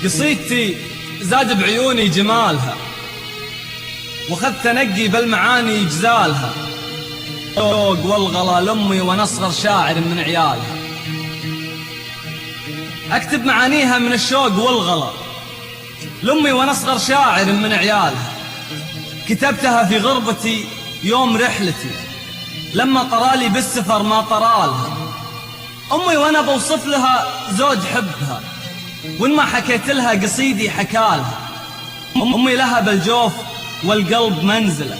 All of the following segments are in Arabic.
قصيدتي زاد بعيوني جمالها، وخذت تنقي بالمعاني جزالها. شوق والغلا لأمي وأنا أصغر شاعر من عيالها، أكتب معانيها من الشوق والغلا لأمي وأنا أصغر شاعر من عيالها. كتبتها في غربتي يوم رحلتي، لما طرالي بالسفر ما طرالها. أمي وأنا بوصف لها زود حبها، وإن ما حكيت لها قصيدي حكالها. أمي لها بالجوف والقلب منزلة،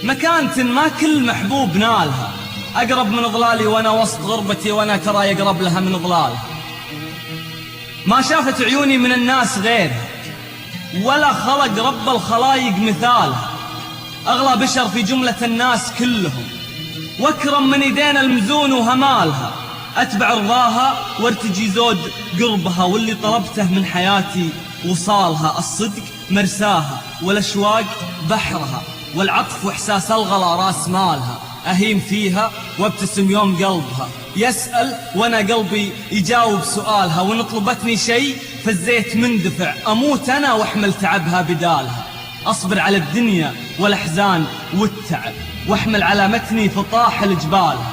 مكانة ما كل محبوب نالها. أقرب من ظلالي وأنا وسط غربتي، وأنا ترى يقرب لها من ظلالها. ما شافت عيوني من الناس غيرها، ولا خلق رب الخلايق مثالها. أغلى بشر في جملة الناس كلهم، واكرم من يدين المزون وهمالها. أتبع رضاها وارتجي زود قربها، واللي طلبته من حياتي وصالها. الصدق مرساها والأشواق بحرها، والعطف وإحساس الغلا راس مالها. أهيم فيها وابتسم يوم قلبها يسأل، وأنا قلبي يجاوب سؤالها. وإن طلبتني شيء فالزيت مندفع، أموت أنا وأحمل تعبها بدالها. أصبر على الدنيا والأحزان والتعب، وأحمل على متني فطاح الجبالها.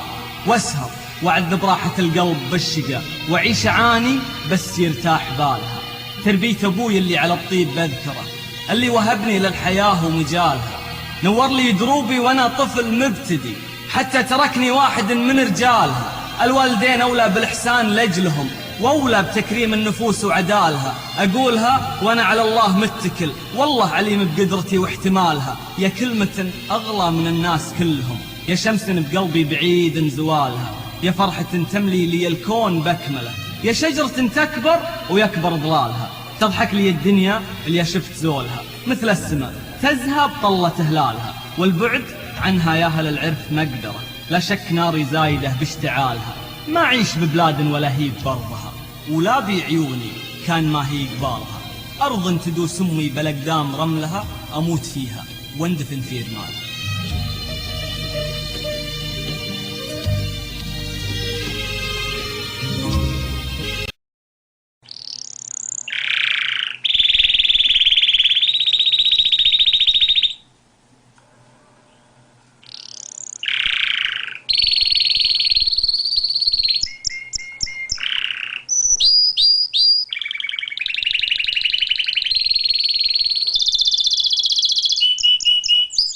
وأسهر وأعذب راحة القلب بالشقا، وأعيش أعاني بس يرتاح بالها. تربية أبوي اللي على الطيب بذكره، اللي وهبني للحياة ومجالها. نور لي دروبي وأنا طفل مبتدي، حتى تركني واحد من رجالها. الوالدين أولى بالإحسان لأجلهم، وأولى بتكريم النفوس وعدالها. أقولها وأنا على الله متكل، والله عليم بقدرتي واحتمالها. يا كلمة أغلى من الناس كلهم، يا شمس بقلبي بعيد زوالها. يا فرحة تملي لي الكون بكمله، يا شجرة تكبر ويكبر ظلالها. تضحك لي الدنيا اللي شفت زولها، مثل السماء تذهب طلة هلالها. والبعد عنها يا أهل العرف مقدرة، لا شك ناري زايدة باشتعالها. ما عيش ببلاد ولا هي ببرها، ولا بعيوني كان ما هي قبالها. أرض تدوس أمي بالأقدام رملها، أموت فيها واندفن في رمالها.